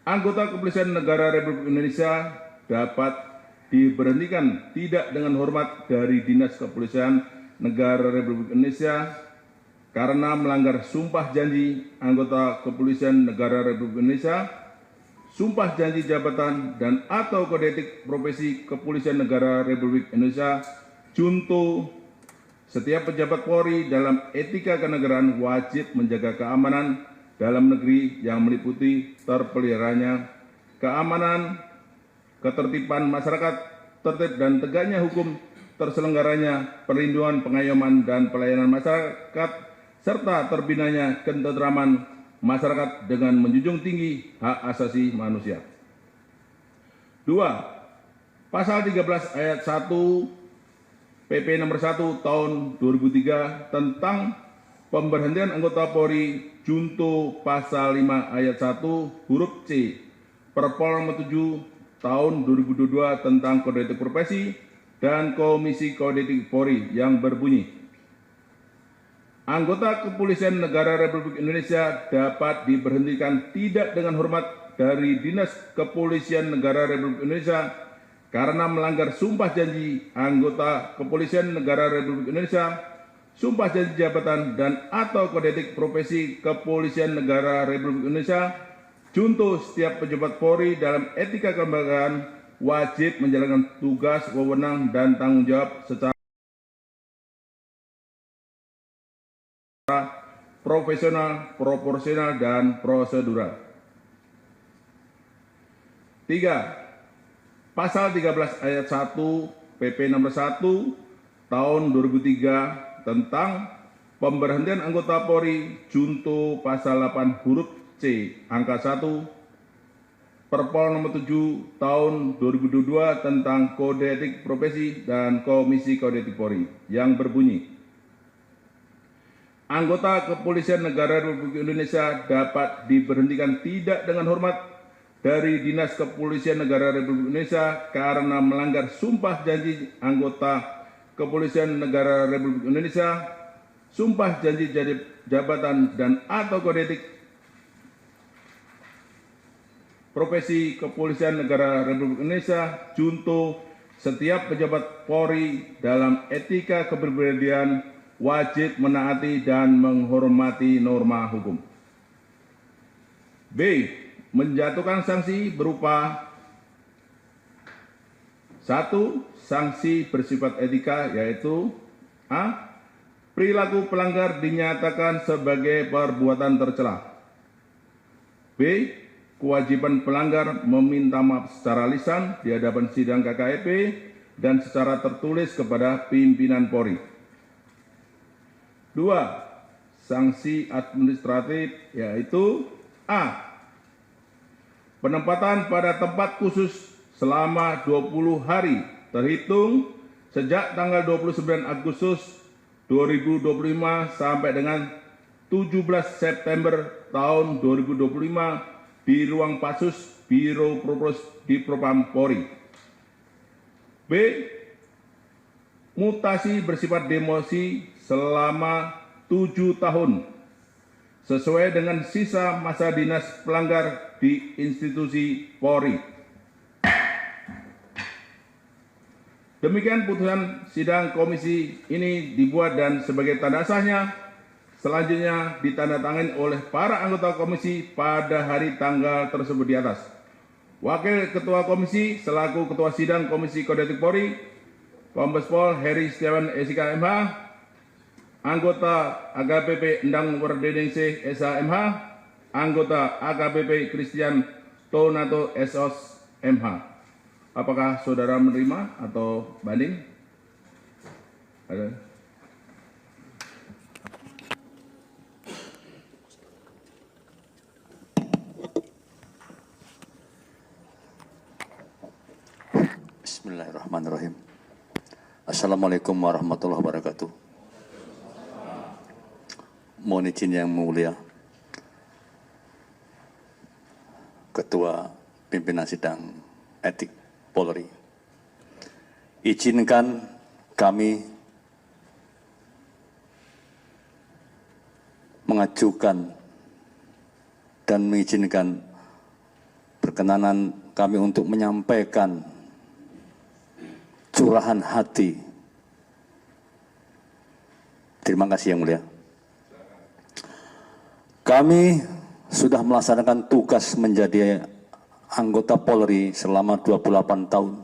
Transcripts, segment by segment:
Anggota Kepolisian Negara Republik Indonesia dapat diberhentikan tidak dengan hormat dari Dinas Kepolisian Negara Republik Indonesia karena melanggar sumpah janji anggota Kepolisian Negara Republik Indonesia, sumpah janji jabatan dan atau kode etik profesi Kepolisian Negara Republik Indonesia, junto. Setiap pejabat Polri dalam etika kenegaraan wajib menjaga keamanan dalam negeri yang meliputi terpeliharanya keamanan, ketertiban masyarakat, tertib dan tegaknya hukum, terselenggaranya perlindungan, pengayoman, dan pelayanan masyarakat, serta terbinanya ketentraman masyarakat dengan menjunjung tinggi hak asasi manusia. 2. Pasal 13 ayat 1 PP nomor 1 tahun 2003 tentang pemberhentian anggota Polri junto pasal 5 ayat 1 huruf C Perpol nomor 7 tahun 2022 tentang kode etik profesi dan Komisi Kode Etik Polri yang berbunyi: anggota Kepolisian Negara Republik Indonesia dapat diberhentikan tidak dengan hormat dari Dinas Kepolisian Negara Republik Indonesia karena melanggar sumpah janji anggota Kepolisian Negara Republik Indonesia, sumpah janji jabatan dan atau kode etik profesi Kepolisian Negara Republik Indonesia, junto setiap pejabat Polri dalam etika kelembagaan wajib menjalankan tugas, wewenang, dan tanggung jawab secara profesional, proporsional, dan prosedural. 3. Pasal 13 ayat 1 PP nomor 1 tahun 2003 tentang pemberhentian anggota Polri junto pasal 8 huruf C angka 1 Perpol nomor 7 tahun 2022 tentang kode etik profesi dan Komisi Kode Etik Polri yang berbunyi: anggota Kepolisian Negara Republik Indonesia dapat diberhentikan tidak dengan hormat dari Dinas Kepolisian Negara Republik Indonesia karena melanggar sumpah janji anggota Kepolisian Negara Republik Indonesia, sumpah janji jabatan dan atau kode etik profesi Kepolisian Negara Republik Indonesia, junto setiap pejabat Polri dalam etika kepribadian wajib menaati dan menghormati norma hukum. B. Menjatuhkan sanksi berupa 1. Sanksi bersifat etika, yaitu A. Perilaku pelanggar dinyatakan sebagai perbuatan tercela. B. Kewajiban pelanggar meminta maaf secara lisan di hadapan sidang KKEP dan secara tertulis kepada pimpinan Polri. 2. Sanksi administratif, yaitu A. Penempatan pada tempat khusus selama 20 hari terhitung sejak tanggal 29 Agustus 2025 sampai dengan 17 September tahun 2025 di ruang Pasus Biro Propos di Propam Polri. B. Mutasi bersifat demosi selama 7 tahun sesuai dengan sisa masa dinas pelanggar di institusi Polri. Demikian putusan sidang komisi ini dibuat dan sebagai tanda sahnya selanjutnya ditandatangani oleh para anggota komisi pada hari tanggal tersebut di atas. Wakil Ketua Komisi selaku Ketua Sidang Komisi Kode Etik Polri, Kombes Pol Heri Setiawan SIK MH, anggota AKBP Endang Werdeningsih SH MH, anggota AKBP Christian Tonato SOS MH. Apakah saudara menerima atau banding? Ada? Bismillahirrahmanirrahim. Assalamualaikum warahmatullahi wabarakatuh. Mohon izin yang mulia, Ketua Pimpinan Sidang Etik Polri, izinkan kami mengajukan dan mengizinkan perkenanan kami untuk menyampaikan curahan hati. Terima kasih Yang Mulia. Kami sudah melaksanakan tugas menjadi anggota Polri selama 28 tahun.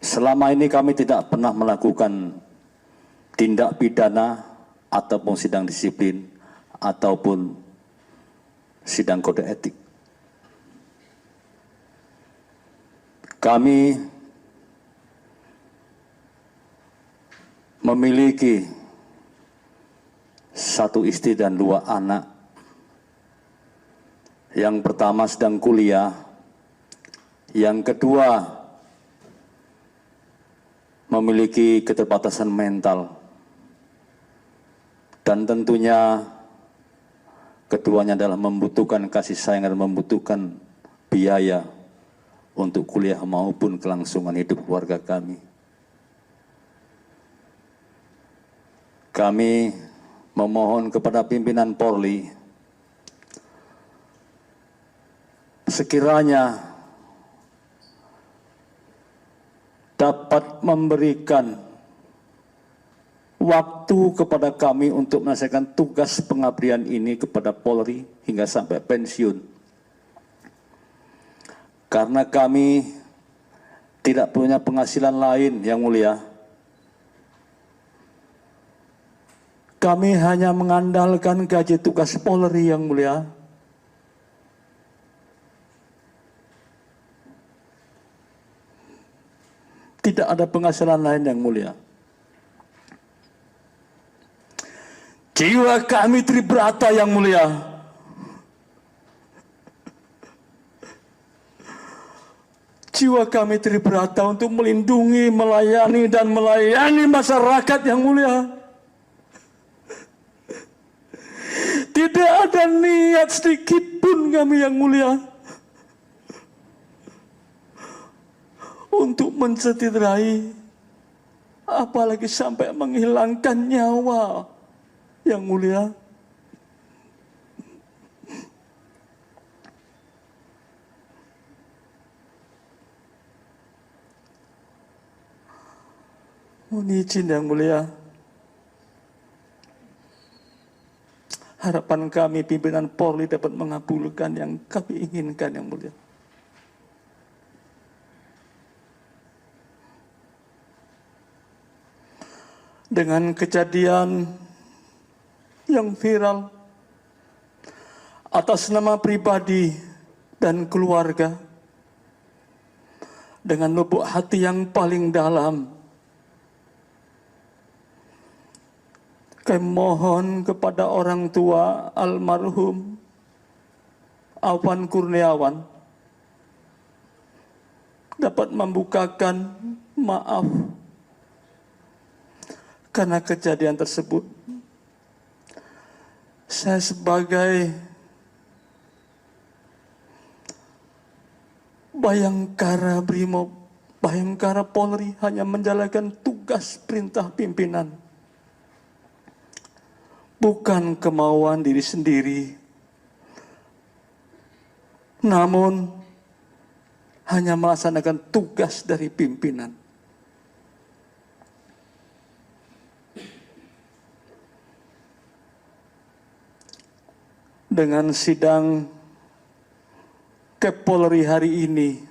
Selama ini kami tidak pernah melakukan tindak pidana ataupun sidang disiplin ataupun sidang kode etik. Kami memiliki satu istri dan 2 anak. Yang pertama sedang kuliah, yang kedua memiliki keterbatasan mental, dan tentunya keduanya adalah membutuhkan kasih sayang dan membutuhkan biaya untuk kuliah maupun kelangsungan hidup keluarga kami. Kami memohon kepada pimpinan Polri, sekiranya dapat memberikan waktu kepada kami untuk menyelesaikan tugas pengabdian ini kepada Polri hingga sampai pensiun. Karena kami tidak punya penghasilan lain, Yang Mulia. Kami hanya mengandalkan gaji tugas Polri, Yang Mulia. Tidak ada penghasilan lain, Yang Mulia. Jiwa kami tribrata, Yang Mulia. Jiwa kami tribrata untuk melindungi, melayani, dan melayani masyarakat, Yang Mulia. Tidak ada niat sedikit pun kami, Yang Mulia, untuk mencederai, apalagi sampai menghilangkan nyawa, Yang Mulia. Mohon izin, Yang Mulia. Harapan kami pimpinan Polri dapat mengabulkan yang kami inginkan, Yang Mulia. Dengan kejadian yang viral atas nama pribadi dan keluarga, dengan lubuk hati yang paling dalam, kami mohon kepada orang tua almarhum Afwan Kurniawan dapat membukakan maaf karena kejadian tersebut. Saya sebagai Bayangkara Brimob, Bayangkara Polri hanya menjalankan tugas perintah pimpinan, bukan kemauan diri sendiri, namun hanya melaksanakan tugas dari pimpinan. Dengan sidang Kepolri hari ini,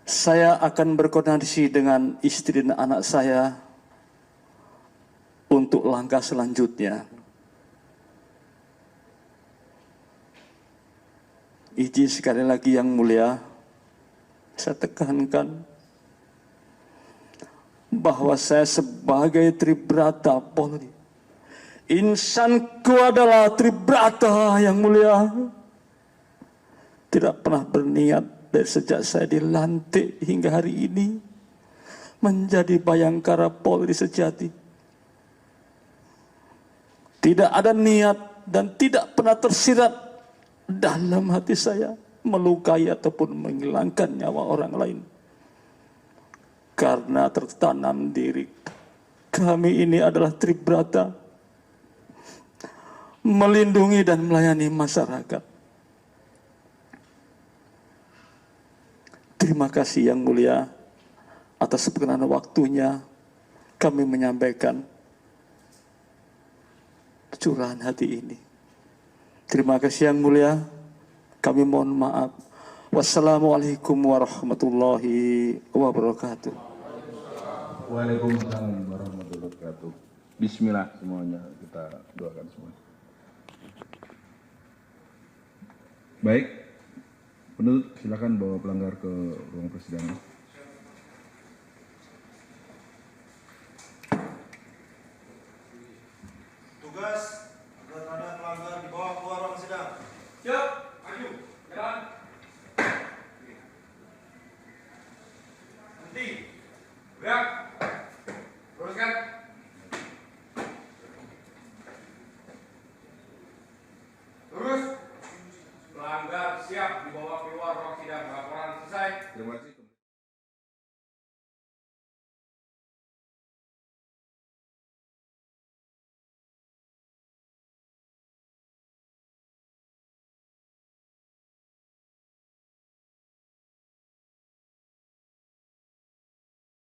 saya akan berkoordinasi dengan istri dan anak saya untuk langkah selanjutnya. Izin sekali lagi, Yang Mulia, saya tekankan bahwa saya sebagai tribrata Polri, insanku adalah tribrata, Yang Mulia, tidak pernah berniat dari sejak saya dilantik hingga hari ini menjadi Bayangkara Polri sejati. Tidak ada niat dan tidak pernah tersirat dalam hati saya melukai ataupun menghilangkan nyawa orang lain. Karena tertanam diri kami ini adalah tribrata, melindungi dan melayani masyarakat. Terima kasih Yang Mulia atas perkenan waktunya kami menyampaikan curahan hati ini. Terima kasih Yang Mulia, kami mohon maaf. Wassalamualaikum warahmatullahi wabarakatuh. Waalaikumsalam warahmatullahi wabarakatuh. Bismillah semuanya, kita doakan semua. Baik, penutup silakan bawa pelanggar ke ruang persidangan. Tugas, agar ada pelanggar dibawa keluar ruang sidang. Siap, maju, jalan. Henti, gerak, luruskan. Lurus. Pelanggar siap dibawa keluar ruang sidang. Laporan selesai. Terima kasih.